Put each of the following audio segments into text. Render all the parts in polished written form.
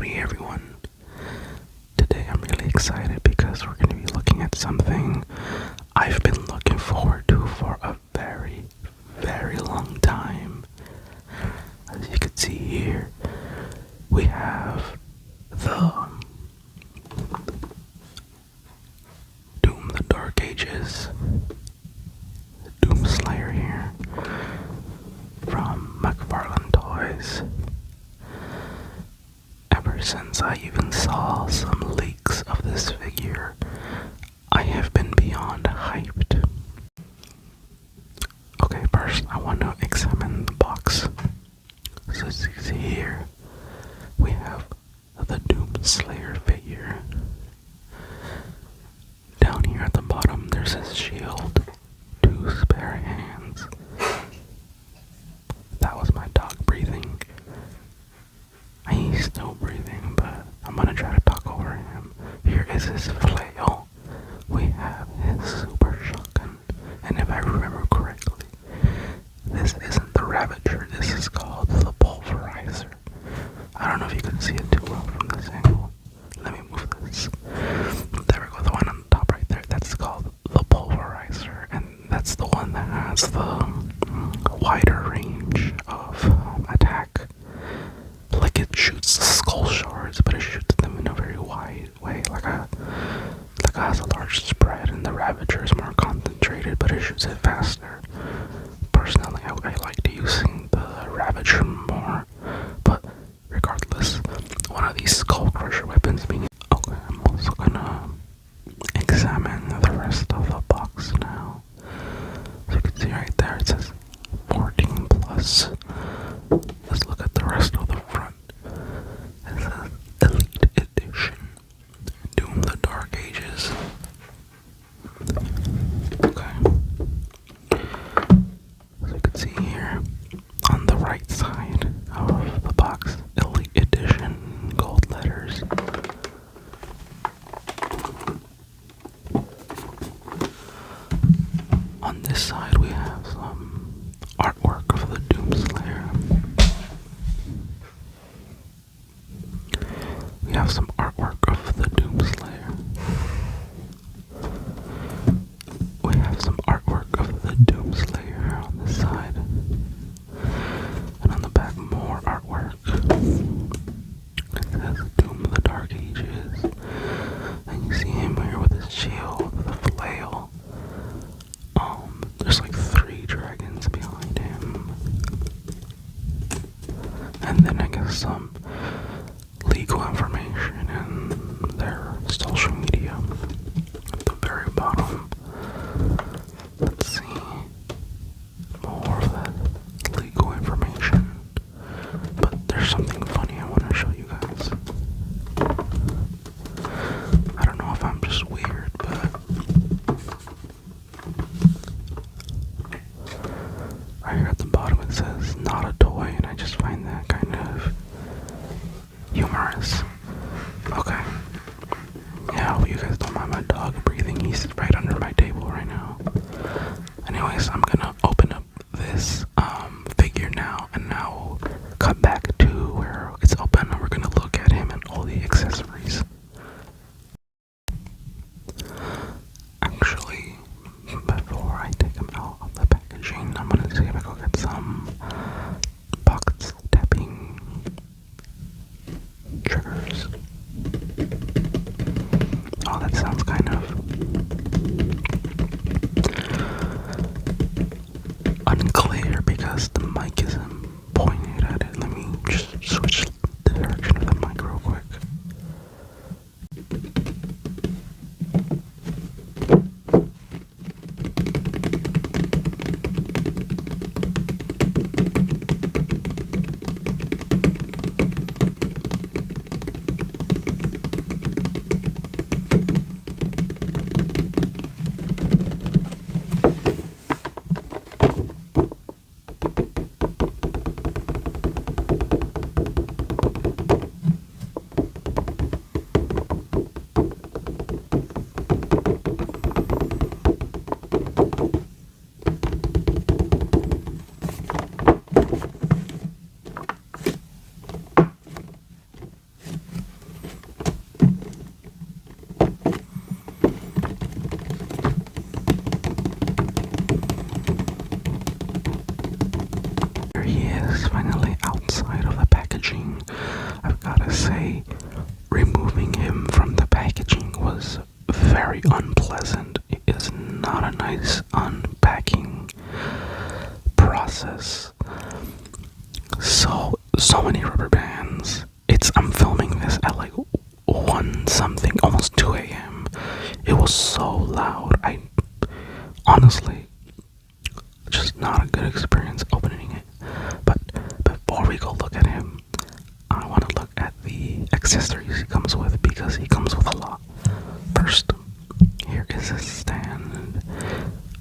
Howdy everyone. Today I'm really excited because we're going to be looking at something I've been looking forward to for a very, very long time. As you can see here, we have the Doom the Dark Ages, Doom Slayer here, from Mcfarlane Toys. Ever since I even saw some leaks of this figure, I have been beyond hyped. Okay, first I want to examine the box. So as you can see here, we have the Doom Slayer figure. Down here at the bottom there's his shield, 2 spare hands. That was my dog breathing. He's still breathing, but I'm gonna try to talk over him. Here is his flail. We have his super shotgun. And if I remember correctly, this isn't the Ravager, this is called the Pulverizer. I don't know if you can see it too well from this angle. Let me move this. There we go, the one on the top right there. That's called the Pulverizer. And that's the one that has the wider range of attack. Like it shoots skull shards, but it shoots them in a very wide way, like it has a large spread, and the Ravager is more concentrated, but it shoots it faster. Personally, I like using the Ravager more, but regardless, one of these skull crusher weapons being okay. I'm also gonna examine the rest of the box now. So you can see right there it says 14 plus. Let's look at the rest of the front. It says Elite Edition, Doom the Dark Ages. Okay. So you can see here on the right side of the box, Elite Edition, gold letters. On this side we have some artwork of the Doom Slayer. We have some artwork of the Doom Slayer. We have some artwork of the Doom Slayer on this side. And on the back, more artwork. It says Doom the Dark Ages. And you see him here with his shield, the flail. There's like 3 dragons behind him. And then I guess some legal information and their social media at the very bottom. Let's see. More of that legal information. But there's something funny I want to show you guys. I don't know if I'm just weird, but right here at the bottom it says not a toy, and I just find that kind of humorous. Okay. Yeah, I hope you guys don't mind my dog breathing. He's right under my table right now. Anyways, I'm gonna open up this figure now, and now we'll cut back to where it's open, and we're gonna look at him and all the accessories. Actually, before I take him out of the packaging, I'm gonna see if I can get some box tapping triggers. Oh, that sounds kind of unclear because the mic isn't pointed at it. Let me just switch the direction of the mic real quick. say removing him from the packaging was very unpleasant. It is not a nice unpacking process. So many rubber bands. I'm filming this at like 1 something, almost 2 a.m. It was so loud. I honestly, just not a good experience opening it. But before we go look at him, I want to look at the accessories he comes with, because he comes with a lot. First, here is his stand.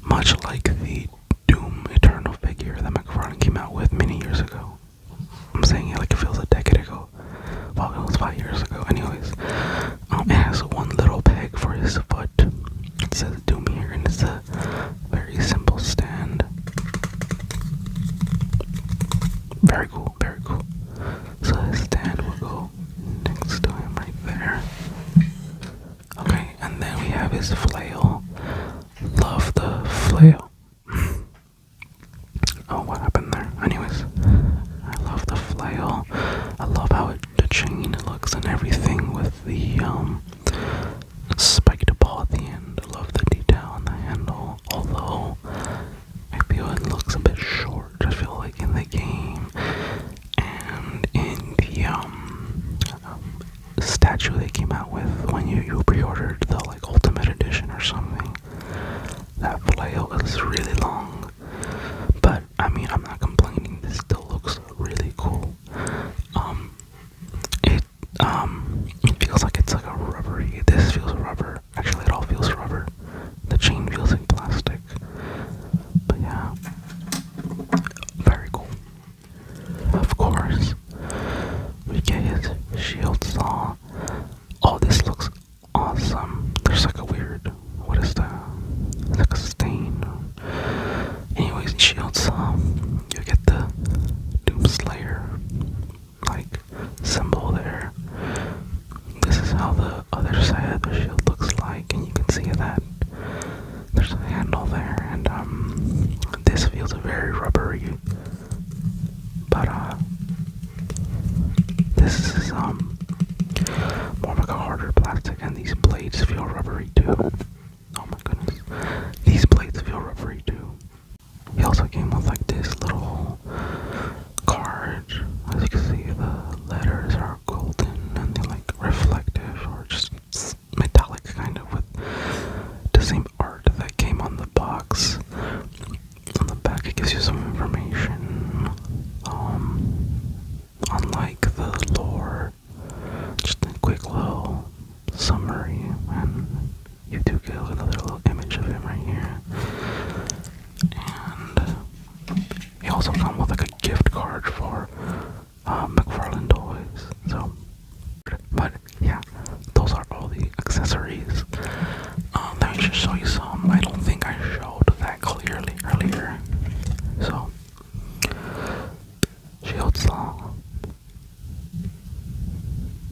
Much like the Doom Eternal figure that Mcfarlane came out with many years ago. I'm saying it like it feels a decade ago. Well, it was 5 years ago. Anyways, it has one little peg for his foot. It says Doom here, and it's a very simple stand. Very cool, very cool. So his stand will go next to him right there. Okay, and then we have his flail. Love the flail. Oh, what happened there? Anyways, I love the flail. I love how the chain looks and everything with the spiked ball at the end. I love the detail on the handle. Although I feel it looks a bit short. I feel like in the game and in the statue they came out with when you pre-ordered the like Ultimate Edition or something. That flail is really long. But I mean, I'm not complaining. This still looks really cool. It feels like it's like a rubbery. This feels rubber. Actually, it all feels rubber. The chain feels like plastic. But yeah, very cool. Of course, we get his shield saw. Oh, this looks awesome. There's like a weird. What is that? It's like a stain. Anyways, shield saw. You get the Doom Slayer like symbol there. This is how the other side of the shield looks like, and you can see that there's a handle there, and this feels very rubbery. But this is more like a harder plastic, and these blades feel rubbery too. Oh my goodness, these blades feel rubbery too. He also came with like this little card. As you can see, the letters are golden and they're like reflective or just metallic, kind of, with the same art that came on the box. On the back, it gives you some information, unlike the lore, just a quick little summary, and you do get another little image of him right here. And he also comes with like a gift card for Mcfarlane toys. So, but yeah, those are all the accessories. Let me just show you some. I don't think I showed that clearly earlier. So, shield saw,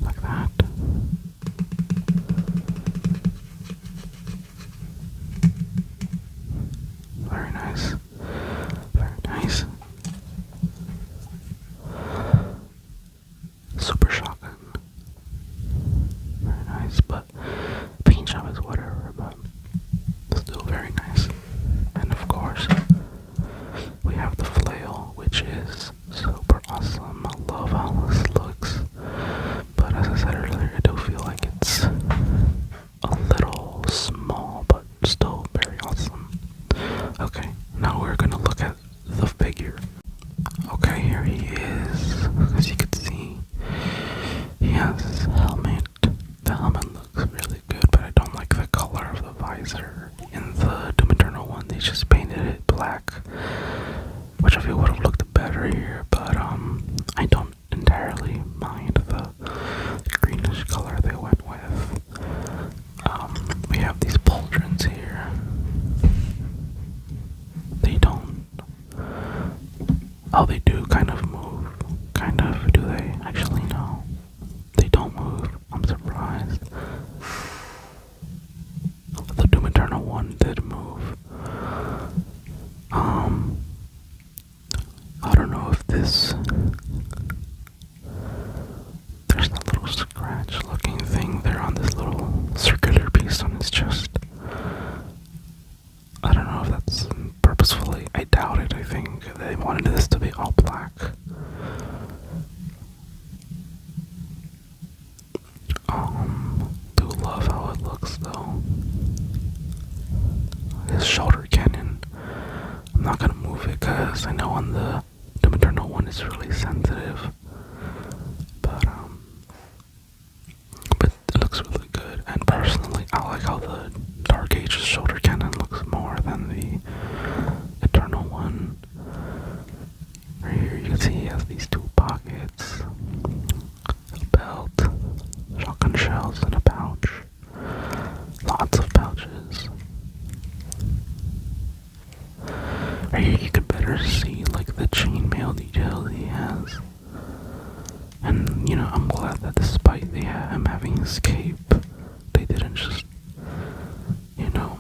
like that. Very nice. Very nice. Super shotgun. Very nice, but paint job is whatever, but still very nice. And of course, we have the flail, which is super awesome. I love how this looks. But as I said earlier, I do feel like it's a little small, but still very awesome. Okay, now we're gonna look at the figure. Okay, here he is. As you can see, he has his helmet. The helmet looks really good, but I don't like the color of the visor. In the Doom Eternal one, they just painted it black, which I feel would have looked better here, but I don't entirely mind the greenish color they went with. We have these pauldrons here. They don't. Oh, they do kind of move. Kind of. Do they? Actually, no. They don't looks though. His shoulder cannon. I'm not gonna move it because I know on the maternal one it's really sensitive. But it looks really good. And personally, I like how the Dark Ages shoulder cannon looks more than the Eternal one. Right here you can see he has these two pockets, a belt, shotgun shells, and a pouch. Lots of pouches. Right here you could better see like the chainmail details he has. And you know, I'm glad that despite him having his cape, they didn't just, you know,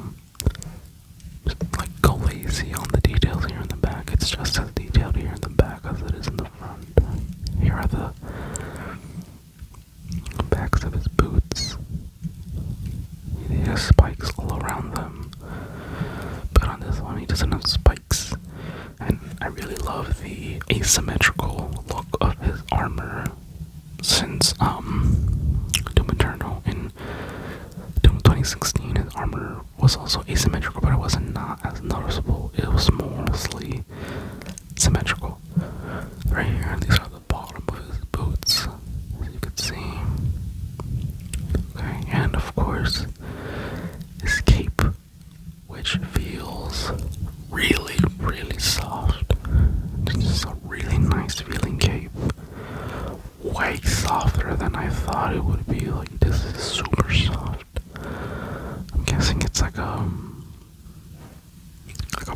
just like go lazy on the details here in the back. It's just as detailed here in the back as it is in the front. Here are the backs of his boots. He has spikes all around them. But on this one, he doesn't have spikes. And I really love the asymmetrical look of his armor. Since Doom Eternal in Doom 2016, his armor was also asymmetrical, but it wasn't not as noticeable. It was mostly symmetrical. Right here, these are the bottom of his boots, as you can see. Okay, and of course, his cape, which feels really, really soft. It's just a really nice feeling cape. Way softer than I thought it would be. Like, this is super soft. I'm guessing it's like a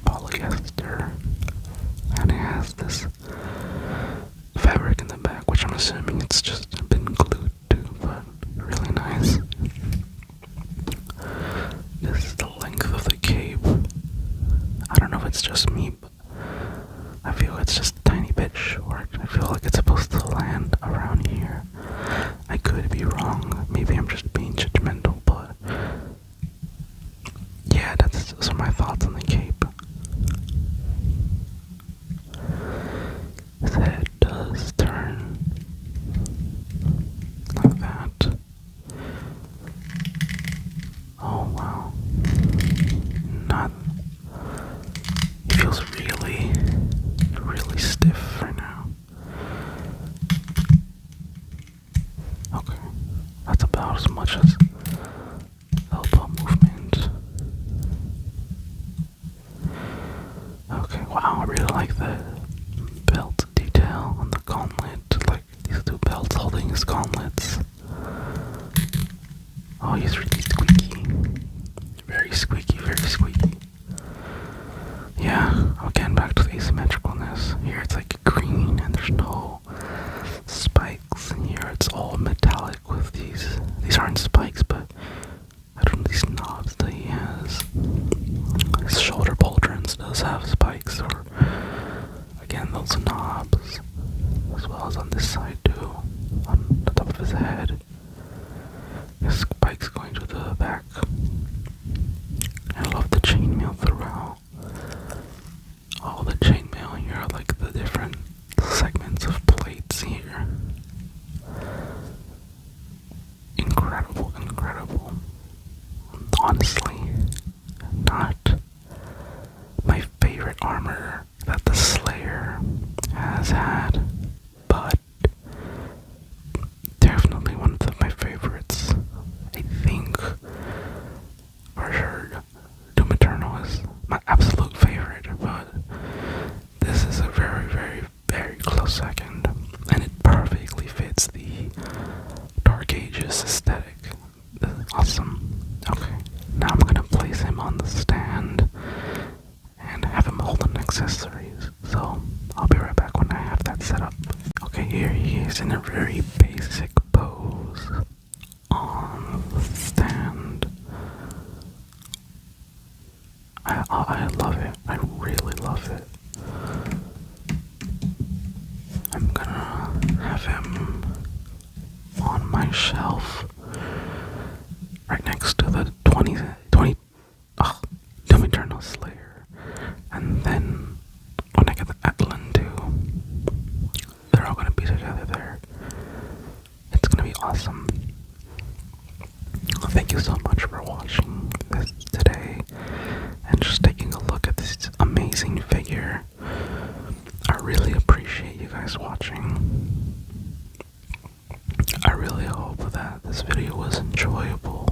polyester, and it has this fabric in the back, which I'm assuming it's just been glued to, but really nice. This is the length of the cape. I don't know if it's just me, but I feel it's just a tiny bit short. I feel like it's supposed to land around here. I could be wrong. Maybe I'm just being judgmental, but yeah, those are my thoughts on the cape. His head does turn like that. Oh wow. It feels really, really stiff right now. Okay, that's about as much as elbow movement. Okay, wow, I really like the belt detail on the gauntlet. Like these two belts holding his gauntlets. Oh, he's really squeaky. Very squeaky, very squeaky. Yeah, again, back to the asymmetricalness. Here it's like green and there's no spikes. And here it's all metallic with these aren't spikes, but I don't know, these knobs that he has. His shoulder pauldrons does have spikes, or again, those knobs, as well as on this side too, on the top of his head. His spikes going to the back. I love the chainmail throughout. All the chainmail here are like the different segments of plates here. Incredible, incredible. Honestly, not my favorite armor that the Slayer has had, but definitely one of my favorites. I think for sure Doom Eternal is my absolute favorite, but this is a very, very, very close second, and it perfectly fits the Dark Ages aesthetic. This is awesome. Okay, now I'm gonna place him on the stand and have him hold on accessories, so I'll be right back when I have that set up. Okay, here he is in a very basic pose on the stand. I love it. I really love it. I'm gonna have him on my shelf right next to the 20 Doom Eternal Slayer. And then when I get the Atlan too, they're all gonna be together there. It's gonna be awesome. thank you so much for watching this today and just taking a look at this amazing figure. I really appreciate you guys watching. I really hope that this video was enjoyable